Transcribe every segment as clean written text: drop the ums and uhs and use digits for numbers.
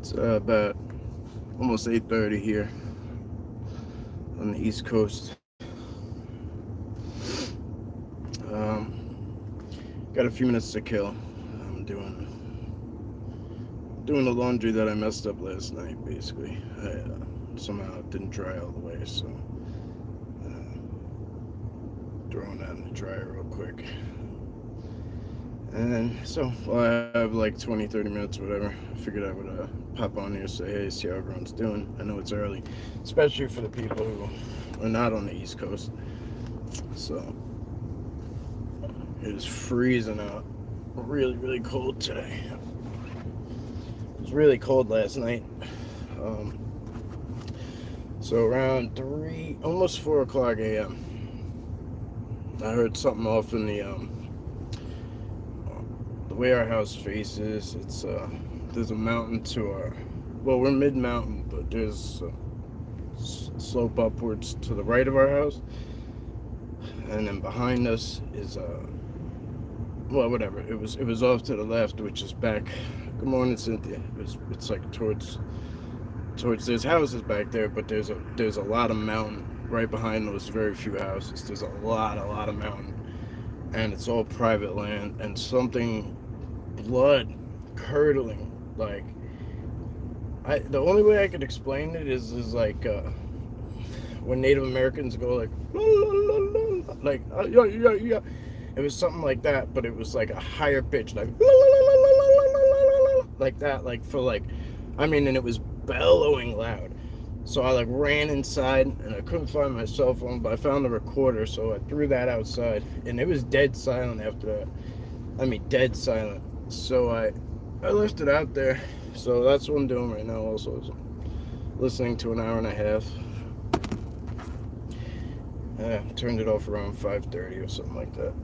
It's about almost 8:30 here on the East Coast. Got a few minutes to kill. I'm doing the laundry that I messed up last night. Basically, somehow it didn't dry all the way, so throwing that in the dryer real quick. And so, well, I have like 20, 30 minutes, whatever. I figured I would pop on here, say, hey, see how everyone's doing. I know it's early, especially for the people who are not on the East Coast. So, it is freezing out. Really, really cold today. It was really cold last night. So around 3, almost 4 o'clock a.m., I heard something off in the way our house faces. It's there's a mountain to our, well, we're mid-mountain, but there's a slope upwards to the right of our house, and then behind us is well, whatever. It was off to the left, which is back. Good morning, Cynthia. It's like towards there's houses back there, but there's a lot of mountain right behind those very few houses. There's a lot of mountain, and it's all private land, and something blood curdling, like, the only way I could explain it is like when Native Americans go like la, la, la, la, like yeah, yeah, yeah. It was something like that, but it was like a higher pitch, like la, la, la, la, la, la, la, la, like that, like for like, I mean, and it was bellowing loud. So I like ran inside, and I couldn't find my cell phone, but I found the recorder, so I threw that outside, and it was dead silent after that. I mean, dead silent. So I left it out there. So that's what I'm doing right now. Also, is listening to an hour and a half. Turned it off around 5:30 or something like that.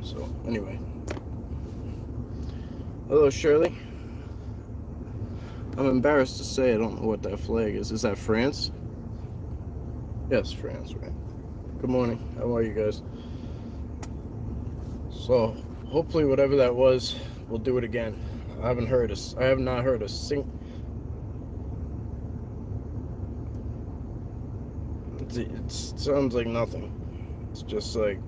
So anyway, hello Shirley. I'm embarrassed to say I don't know what that flag is. Is that France? Yes, France, right. Good morning. How are you guys? So hopefully whatever that was, we'll do it again. I have not heard a single. It sounds like nothing. It's just like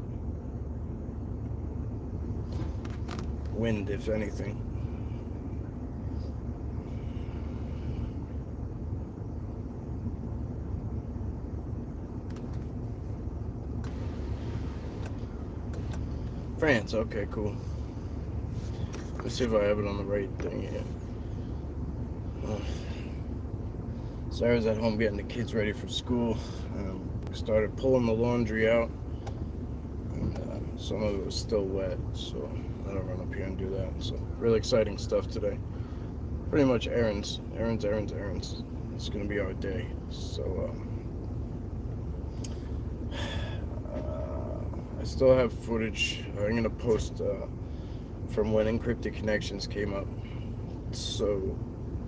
wind, if anything. France, okay, cool. Let's see if I have it on the right thing here. Sarah's at home getting the kids ready for school. We started pulling the laundry out, and some of it was still wet, so I don't run up here and do that. So really exciting stuff today. Pretty much errands. It's gonna be our day. So I still have footage. I'm gonna post from when Encrypted Connections came up. So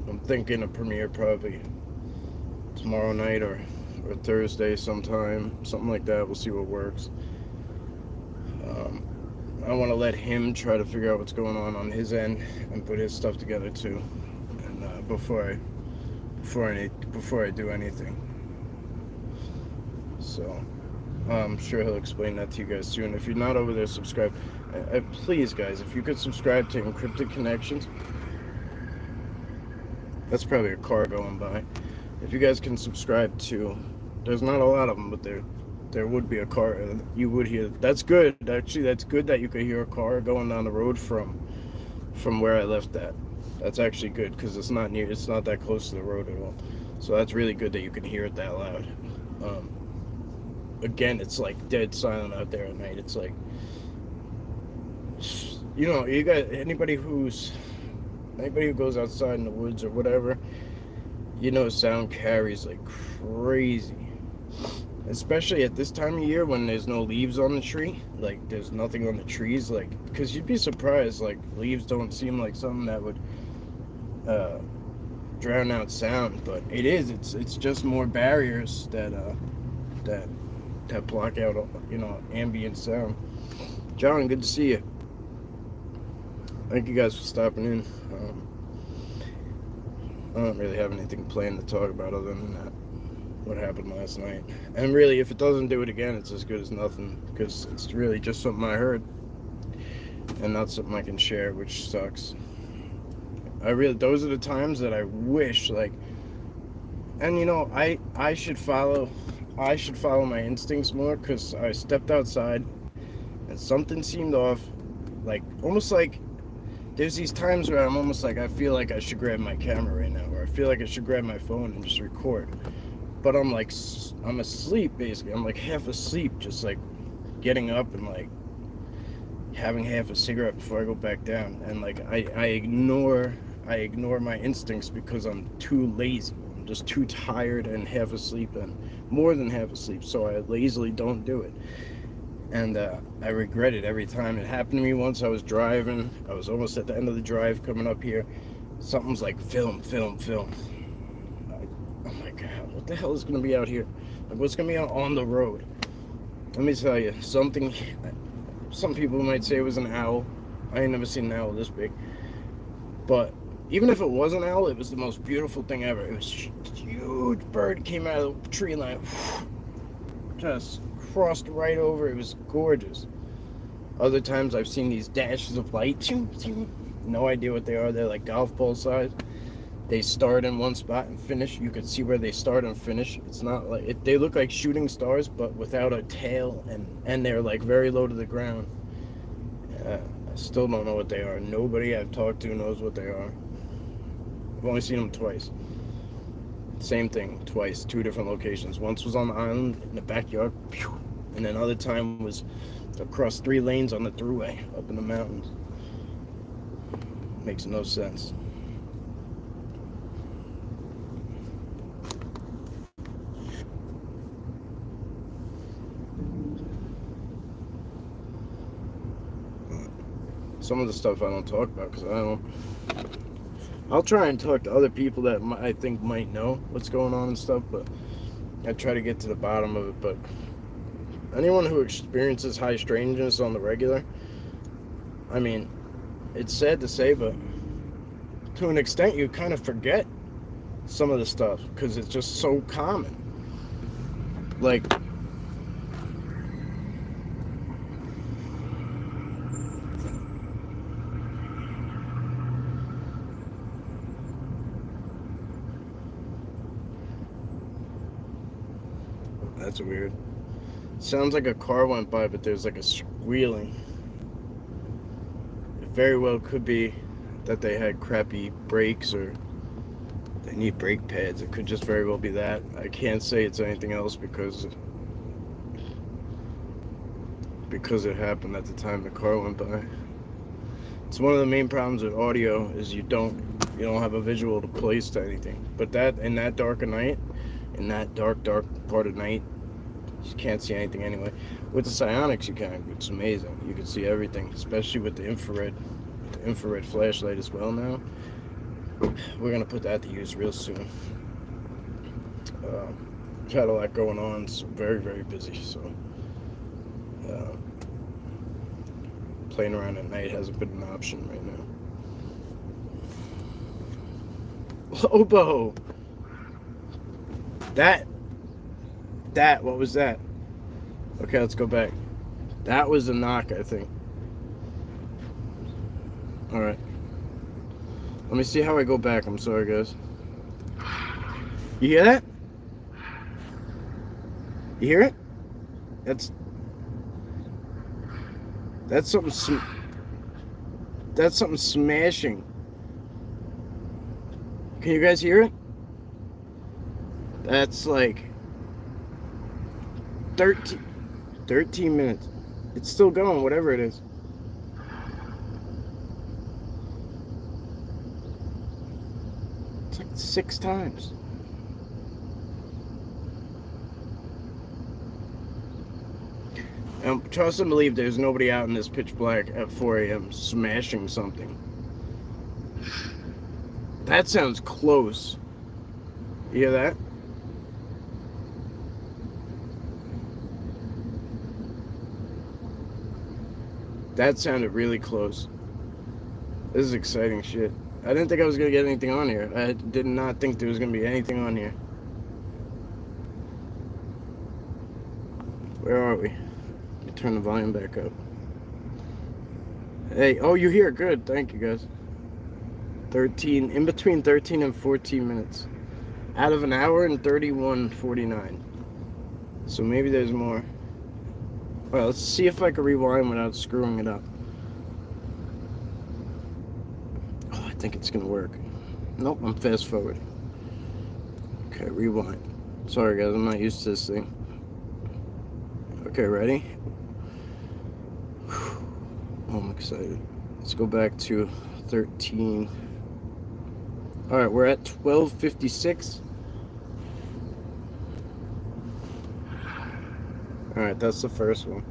I'm thinking a premiere probably tomorrow night or Thursday sometime, something like that. We'll see what works. I want to let him try to figure out what's going on his end and put his stuff together too, and before I do anything. So I'm sure he'll explain that to you guys soon. If you're not over there, subscribe. Please, guys, if you could subscribe to Encrypted Connections. That's probably a car going by. If you guys can subscribe to, there's not a lot of them, but there would be a car. You would hear. That's good. Actually, that's good that you could hear a car going down the road from where I left that. That's actually good because it's not that close to the road at all. So that's really good that you can hear it that loud. Again, it's like dead silent out there at night. It's like, you guys, anybody who goes outside in the woods or whatever, sound carries like crazy. Especially at this time of year when there's no leaves on the tree, like there's nothing on the trees, like, because you'd be surprised, like leaves don't seem like something that would drown out sound, but it's just more barriers that block out ambient sound. John, good to see you. Thank you guys for stopping in. I don't really have anything planned to talk about other than that, what happened last night. And really, if it doesn't do it again, it's as good as nothing, because it's really just something I heard and not something I can share, which sucks. Those are the times that I wish, like, and you know, I should follow my instincts more, because I stepped outside and something seemed off, like almost like there's these times where I'm almost like I feel like I should grab my camera right now, or I feel like I should grab my phone and just record, but I'm like, I'm asleep basically. I'm like half asleep, just like getting up and like having half a cigarette before I go back down, and like I ignore my instincts because I'm too lazy. I'm just too tired and half asleep, and more than half asleep, so I lazily don't do it. And I regret it every time. It happened to me once. I was driving. I was almost at the end of the drive coming up here. Something's like, film. Oh my God, what the hell is going to be out here? Like, what's going to be out on the road? Let me tell you, something, some people might say it was an owl. I ain't never seen an owl this big. But even if it was an owl, it was the most beautiful thing ever. It was a huge bird, came out of the tree line. Just crossed right over. It was gorgeous. Other times I've seen these dashes of light. No idea what they are. They're like golf ball size. They start in one spot and finish. You could see where they start and finish. It's not like it, they look like shooting stars, but without a tail, and they're like very low to the ground. I still don't know what they are. Nobody I've talked to knows what they are. I've only seen them twice. Same thing, twice, 2 different locations. Once was on the island in the backyard, and then other time was across 3 lanes on the thruway up in the mountains. Makes no sense. Some of the stuff I don't talk about because I'll try and talk to other people that I think might know what's going on and stuff, but I try to get to the bottom of it. But anyone who experiences high strangeness on the regular, I mean, it's sad to say, but to an extent you kind of forget some of the stuff because it's just so common. Like, that's weird. Sounds like a car went by, but there's like a squealing. It very well could be that they had crappy brakes or they need brake pads. It could just very well be that. I can't say it's anything else because it happened at the time the car went by. It's one of the main problems with audio is you don't have a visual to place to anything. But that in that dark of night, in that dark part of night, you can't see anything anyway. With the psionics, you can. It's amazing. You can see everything, especially with the infrared flashlight as well now. We're gonna put that to use real soon. I've had a lot going on. It's very, very busy. So playing around at night hasn't been an option right now. Lobo. That, what was that? Okay, let's go back. That was a knock, I think. Alright. Let me see how I go back. I'm sorry, guys. You hear that? You hear it? That's something smashing. Can you guys hear it? That's like 13 minutes. It's still going, whatever it is. It's like 6 times. Trust and believe there's nobody out in this pitch black at 4 a.m. smashing something. That sounds close. You hear that? That sounded really close. This is exciting shit. I didn't think I was gonna get anything on here. I did not think there was gonna be anything on here. Where are we? Let me turn the volume back up. Hey, oh, you're here. Good. Thank you, guys. 13, in between 13 and 14 minutes. Out of an hour and 31:49. So maybe there's more. Well, let's see if I can rewind without screwing it up. Oh, I think it's gonna work. Nope, I'm fast forward. Okay, rewind. Sorry guys, I'm not used to this thing. Okay, ready? Oh, I'm excited. Let's go back to 13. Alright, we're at 12:56. Alright, that's the first one.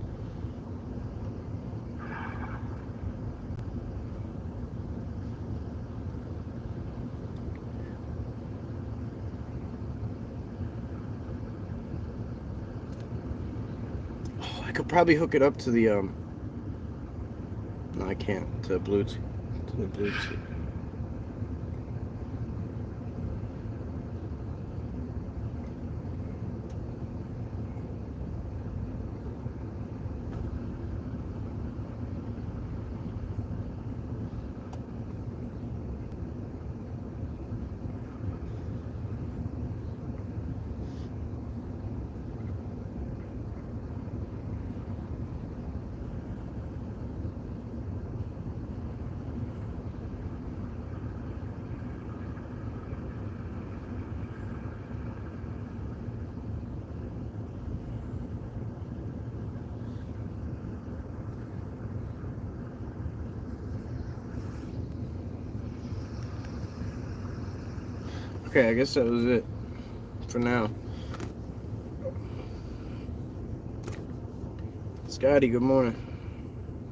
Oh, I could probably hook it up to the no, I can't. To Bluetooth. To the Bluetooth. Okay, I guess that was it for now. Scotty, good morning.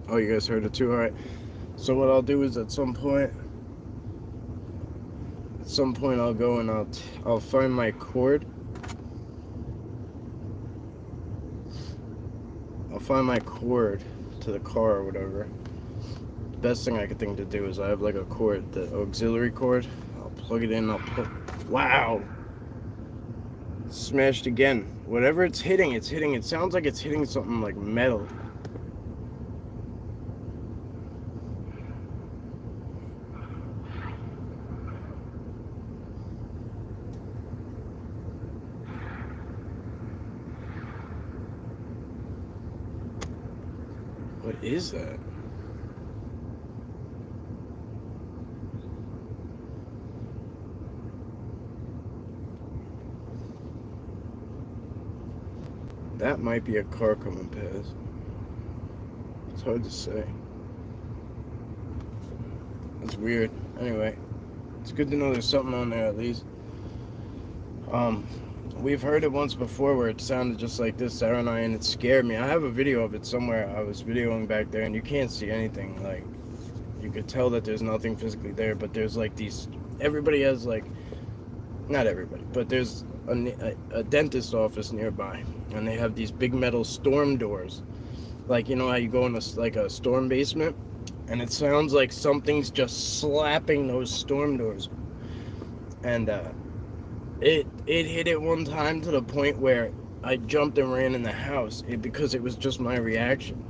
Oh, you guys heard it too? Alright. So what I'll do is at some point I'll go and I'll find my cord. I'll find my cord to the car or whatever. The best thing I could think to do is I have like a cord, the auxiliary cord. I'll plug it in, wow! Smashed again. Whatever it's hitting. It sounds like it's hitting something like metal. What is that? That might be a car coming past. It's hard to say. That's weird. Anyway, it's good to know there's something on there at least. We've heard it once before where it sounded just like this, Sarah and I, and it scared me. I have a video of it somewhere. I was videoing back there, and you can't see anything. Like, you could tell that there's nothing physically there, but there's like these. Everybody has like, not everybody, but there's a dentist office nearby, and they have these big metal storm doors. Like, you know how you go in a storm basement, and it sounds like something's just slapping those storm doors. And it hit it one time to the point where I jumped and ran in the house because it was just my reaction.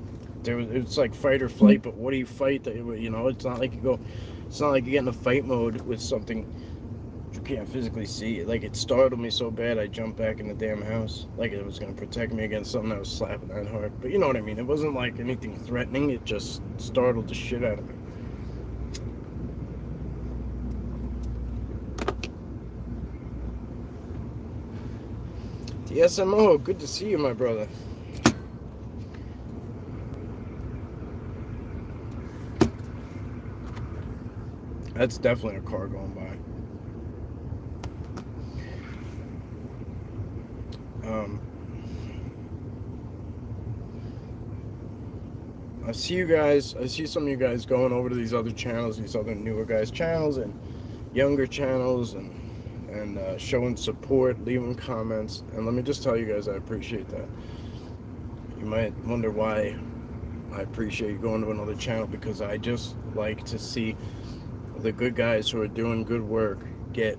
It's like fight or flight, but what do you fight? You know, it's not like you get in a fight mode with something you can't physically see. Like, it startled me so bad I jumped back in the damn house, like it was gonna protect me against something that was slapping that hard. But you know what I mean? It wasn't like anything threatening. It just startled the shit out of me. DSMO, good to see you, my brother. That's definitely a car going by. I see some of you guys going over to these other channels, these other newer guys' channels and younger channels, and showing support, leaving comments. And let me just tell you guys, I appreciate that. You might wonder why I appreciate you going to another channel, because I just like to see the good guys who are doing good work get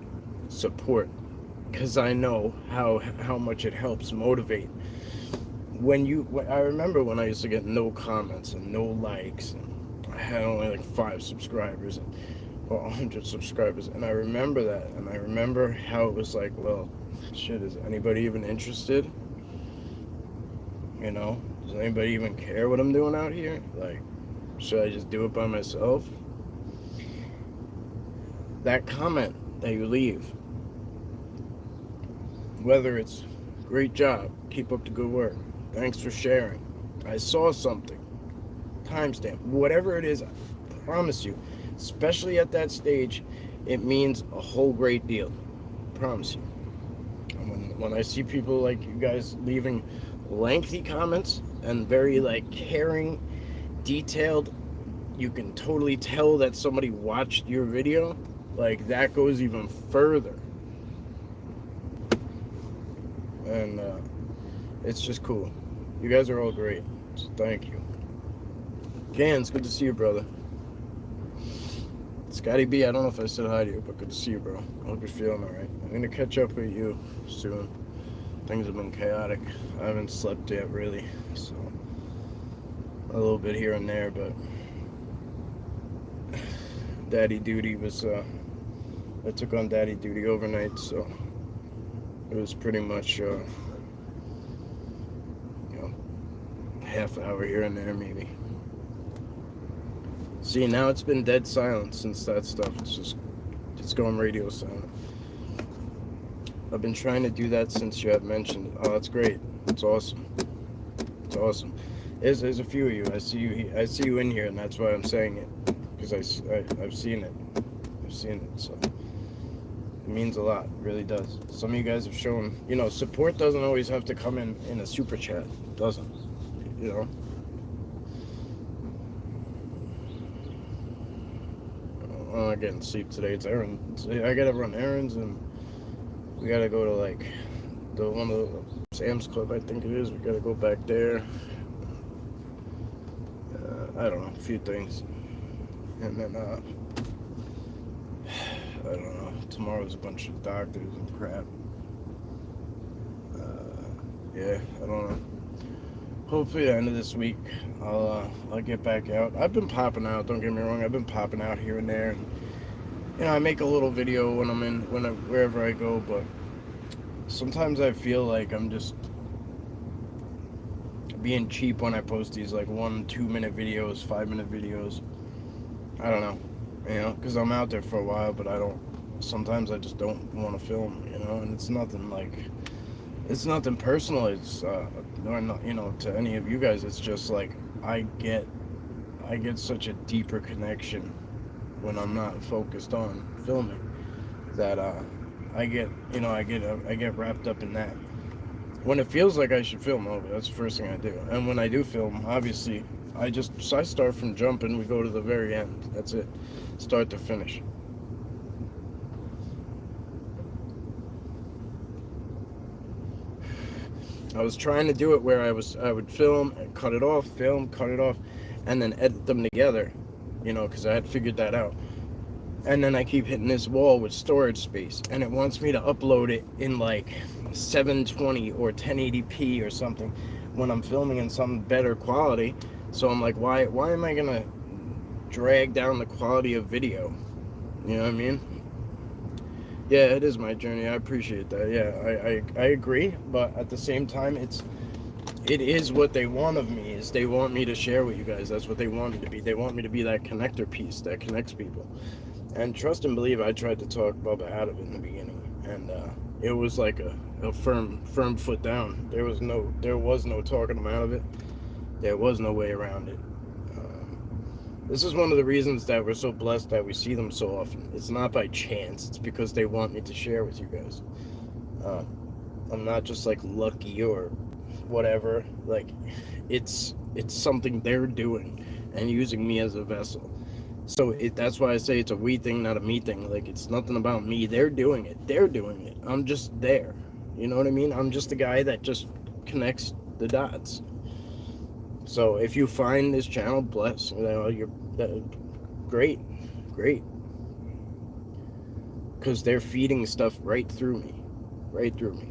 support, because I know how much it helps motivate. I remember when I used to get no comments and no likes, and I had only like 5 subscribers or 100 subscribers, and I remember that, and I remember how it was like, well, shit, is anybody even interested? You know, does anybody even care what I'm doing out here? Like, should I just do it by myself? That comment that you leave, whether it's great job, keep up the good work, thanks for sharing, I saw something, timestamp, whatever it is, I promise you, especially at that stage, it means a whole great deal. I promise you. And when I see people like you guys leaving lengthy comments and very like caring, detailed, you can totally tell that somebody watched your video. Like, that goes even further. And it's just cool. You guys are all great, so thank you. Ken, it's good to see you, brother. Scotty B, I don't know if I said hi to you, but good to see you, bro. I hope you're feeling alright. I'm gonna catch up with you soon. Things have been chaotic. I haven't slept yet, really, so a little bit here and there, but daddy duty was, I took on daddy duty overnight, so it was pretty much, you know, half hour here and there, maybe. See, now it's been dead silent since that stuff. It's going radio silent. I've been trying to do that since you have mentioned it. Oh, that's great. It's awesome. It's awesome. There's a few of you. I see you in here, and that's why I'm saying it, because I've seen it. I've seen it, so it means a lot. It really does. Some of you guys have shown, you know, support doesn't always have to come in a super chat. It doesn't, you know. I'm not getting sleep today. It's errands. I gotta run errands, and we gotta go to like one of the Sam's Club, I think it is. We gotta go back there. I don't know, a few things, and then I don't know. Tomorrow's a bunch of doctors and crap. Yeah, I don't know. Hopefully, the end of this week, I'll get back out. I've been popping out. Don't get me wrong. I've been popping out here and there. And, you know, I make a little video when I'm wherever I go. But sometimes I feel like I'm just being cheap when I post these like 1-2 minute videos, 5-minute videos. I don't know, you know, because I'm out there for a while, but sometimes I just don't want to film, you know. And it's nothing personal. It's not, you know, to any of you guys. It's just like I get such a deeper connection when I'm not focused on filming, that I get wrapped up in that. When it feels like I should film, that's the first thing I do. And when I do film, obviously, I start from jump and we go to the very end. That's it, start to finish. I was trying to do it where I would film and cut it off, film, cut it off, and then edit them together, you know, because I had figured that out. And then I keep hitting this wall with storage space, and it wants me to upload it in like 720 or 1080p or something when I'm filming in some better quality. So I'm like, why am I gonna drag down the quality of video? You know what I mean? Yeah, it is my journey. I appreciate that. Yeah, I agree, but at the same time, it is what they want of me. Is they want me to share with you guys. That's what they want me to be. They want me to be that connector piece that connects people. And trust and believe, I tried to talk Bubba out of it in the beginning, and it was like a firm foot down. There was no talking him out of it. There was no way around it. This is one of the reasons that we're so blessed that we see them so often. It's not by chance. It's because they want me to share with you guys. I'm not just like lucky or whatever. Like, it's something they're doing and using me as a vessel. So that's why I say it's a we thing, not a me thing. Like, it's nothing about me. They're doing it. I'm just there. You know what I mean? I'm just the guy that just connects the dots. So if you find this channel, bless. You're great, great, because they're feeding stuff right through me, right through me.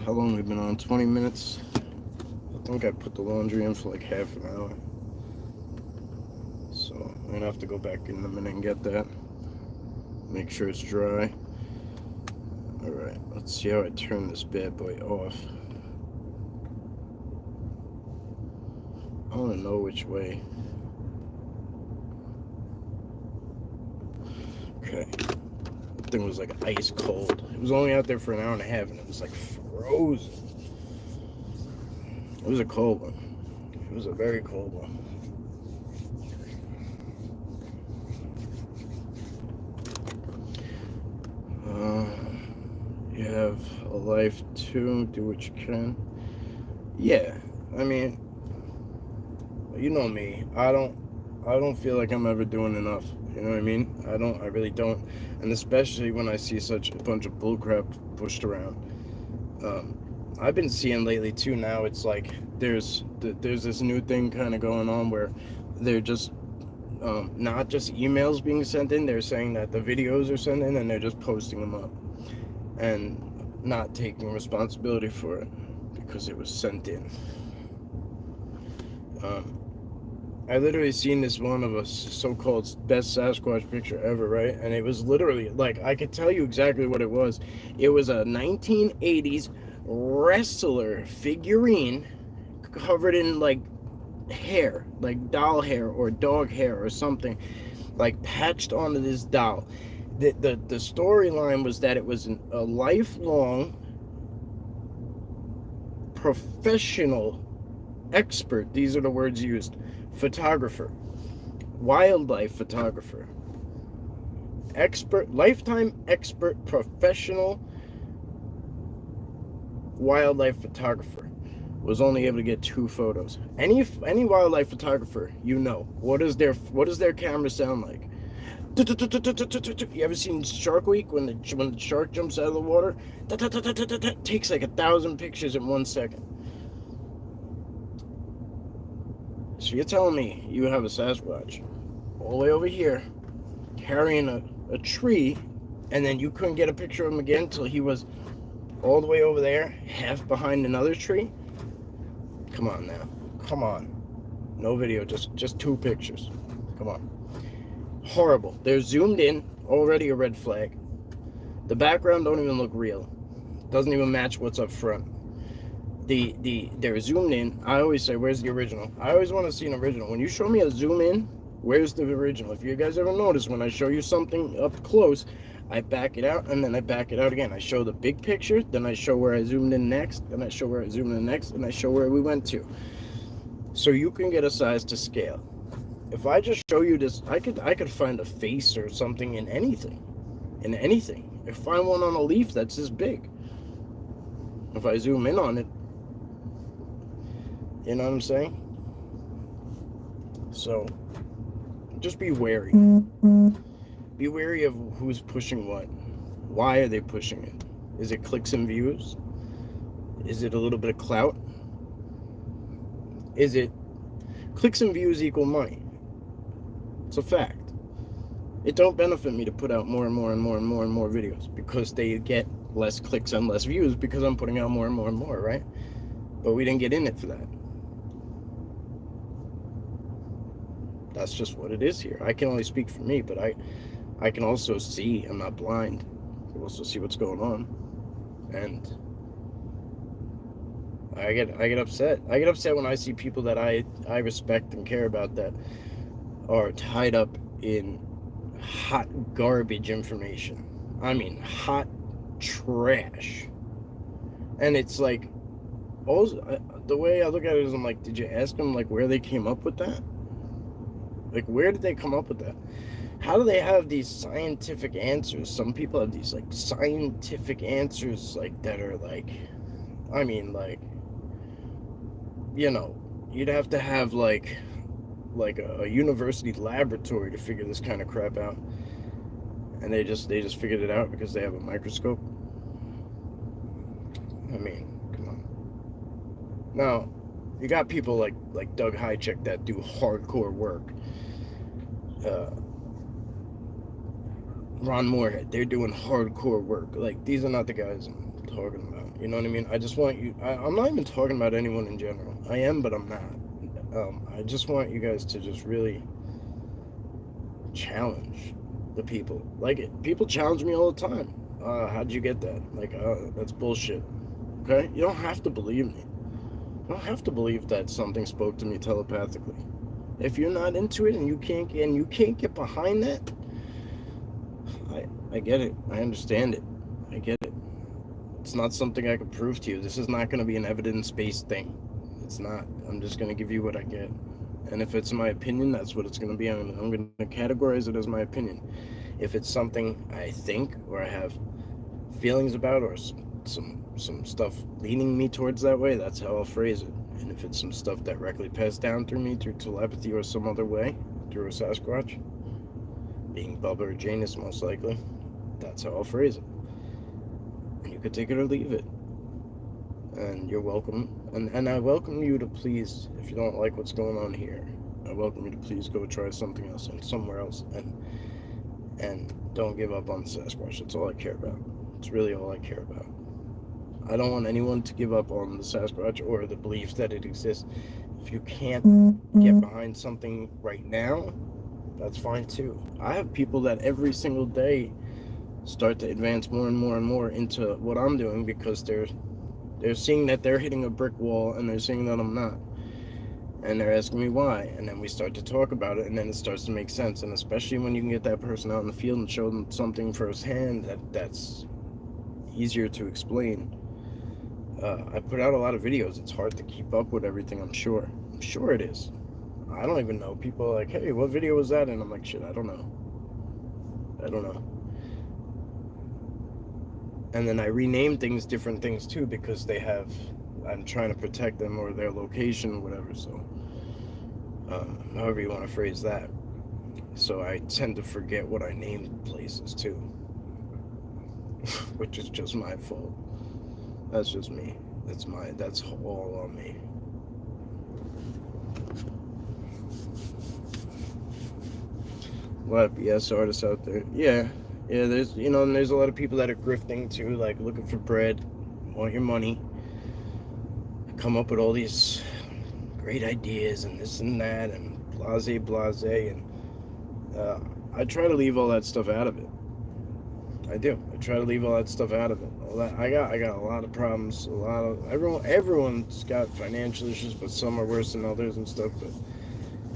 How long have we been on? 20 minutes. I think I put the laundry in for like half an hour. So I'm gonna have to go back in a minute and get that. Make sure it's dry. Alright, let's see how I turn this bad boy off. I wanna know which way. Okay. That thing was like ice cold. It was only out there for an hour and a half and it was like frozen. It was a cold one. It was a very cold one. You have a life too. Do what you can. Yeah, I mean, you know me. I don't feel like I'm ever doing enough. You know what I mean? I really don't. And especially when I see such a bunch of bullcrap pushed around. I've been seeing lately too. Now it's like there's this new thing kind of going on where they're just not just emails being sent in. They're saying that the videos are sent in and they're just posting them up and not taking responsibility for it because it was sent in. I literally seen this one of a so-called best Sasquatch picture ever, right? And it was literally, like, I could tell you exactly what it was. It was a 1980s wrestler figurine covered in, like, hair, like doll hair or dog hair or something, like, patched onto this doll. The storyline was that it was a lifelong professional expert, these are the words used, photographer, wildlife photographer, expert, lifetime expert, professional wildlife photographer, was only able to get 2 photos. Any wildlife photographer, you know, what does their camera sound like? You ever seen Shark Week when the shark jumps out of the water? Takes like 1,000 pictures in 1 second. So you're telling me you have a Sasquatch all the way over here carrying a tree, and then you couldn't get a picture of him again until he was all the way over there, half behind another tree? Come on now. Come on. No video, just 2 pictures. Come on. Horrible. They're zoomed in, already a red flag. The background don't even look real. Doesn't even match what's up front. They're zoomed in. I always say, where's the original? I always want to see an original. When you show me a zoom in, where's the original? If you guys ever notice, when I show you something up close, I back it out and then I back it out again. I show the big picture, then I show where I zoomed in next, then I show where I zoomed in next, and I show where we went to. So you can get a size to scale. If I just show you this, I could find a face or something in anything. In anything. I find one on a leaf that's this big. If I zoom in on it, you know what I'm saying? So, just be wary. Be wary of who's pushing what. Why are they pushing it? Is it clicks and views? Is it a little bit of clout? Is it clicks and views equal money? It's a fact. It don't benefit me to put out more and more and more and more and more videos because they get less clicks and less views because I'm putting out more and more and more, right? But we didn't get in it for that. That's just what it is here. I can only speak for me, but I can also see. I'm not blind. I can also see what's going on, and I get upset. I get upset when I see people that I respect and care about that are tied up in hot garbage information. I mean, hot trash. And it's like, also, the way I look at it is, I'm like, did you ask them like where they came up with that? Like, where did they come up with that? How do they have these scientific answers? Some people have these like scientific answers like that are like, I mean, like, you know, you'd have to have like a university laboratory to figure this kind of crap out. and they just figured it out because they have a microscope. I mean, come on. Now, you got people like Doug Hychek that do hardcore work. Ron Moorhead, they're doing hardcore work. Like, these are not the guys I'm talking about. You know what I mean? I just want you. I'm not even talking about anyone in general. I am, but I'm not. I just want you guys to just really challenge the people. Like, people challenge me all the time. How'd you get that? Like, that's bullshit. Okay? You don't have to believe me. You don't have to believe that something spoke to me telepathically. If you're not into it and you can't get behind that, I get it. I understand it. I get it. It's not something I can prove to you. This is not going to be an evidence-based thing. It's not. I'm just going to give you what I get. And if it's my opinion, that's what it's going to be. I'm going to categorize it as my opinion. If it's something I think or I have feelings about or some stuff leaning me towards that way, that's how I'll phrase it. And if it's some stuff directly passed down through me through telepathy or some other way, through a Sasquatch, being Bubba or Janus most likely, that's how I'll phrase it. And you could take it or leave it. And you're welcome. And I welcome you to please, if you don't like what's going on here, I welcome you to please go try something else and somewhere else. And don't give up on the Sasquatch. That's all I care about. It's really all I care about. I don't want anyone to give up on the Sasquatch or the belief that it exists. If you can't get behind something right now, that's fine too. I have people that every single day start to advance more and more and more into what I'm doing because they're seeing that they're hitting a brick wall and they're seeing that I'm not. And they're asking me why. And then we start to talk about it and then it starts to make sense. And especially when you can get that person out in the field and show them something firsthand that's easier to explain. I put out a lot of videos. It's hard to keep up with everything, I'm sure. I'm sure it is. I don't even know. People are like, hey, what video was that? And I'm like, shit, I don't know. And then I rename things different things too because I'm trying to protect them or their location or whatever. So, however you want to phrase that. So I tend to forget what I named places too, which is just my fault. That's just me. That's all on me. A lot of BS artists out there. Yeah, there's and there's a lot of people that are grifting too, like looking for bread, want your money, come up with all these great ideas and this and that and blase, and I try to leave all that stuff out of it. I do. I try to leave all that stuff out of it. I got a lot of problems. Everyone's got financial issues, but some are worse than others and stuff. But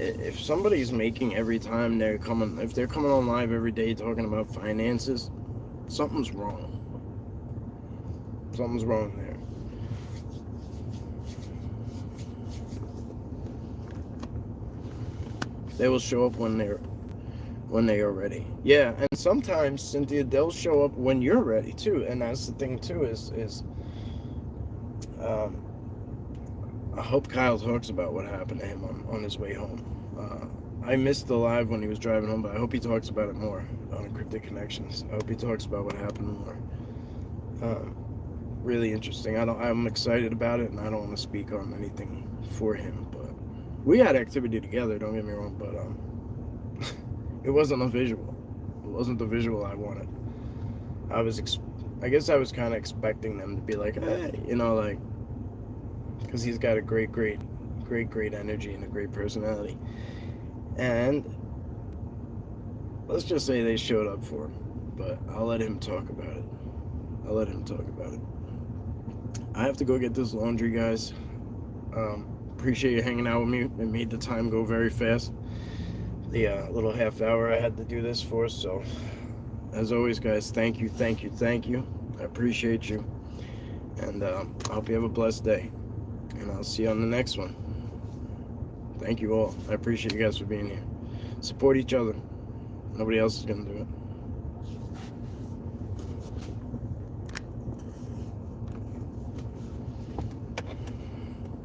if somebody's making every time if they're coming on live every day talking about finances, something's wrong. Something's wrong there. They will show up when they are ready. Yeah, and sometimes, Cynthia, they'll show up when you're ready too. And that's the thing too is I hope Kyle talks about what happened to him on his way home. I missed the live when he was driving home, but I hope he talks about it more on Cryptic Connections. I hope he talks about what happened more. Really interesting. I'm excited about it, and I don't want to speak on anything for him, but we had activity together, don't get me wrong, but it wasn't a visual. It wasn't the visual I wanted. I guess I was kind of expecting them to be like, hey, like, because he's got a great energy and a great personality. And let's just say they showed up for him, but I'll let him talk about it. I have to go get this laundry, guys. Appreciate you hanging out with me. It made the time go very fast. The little half hour I had to do this for. So, as always, guys, thank you. I appreciate you. And I hope you have a blessed day. And I'll see you on the next one. Thank you all. I appreciate you guys for being here. Support each other. Nobody else is going to do it.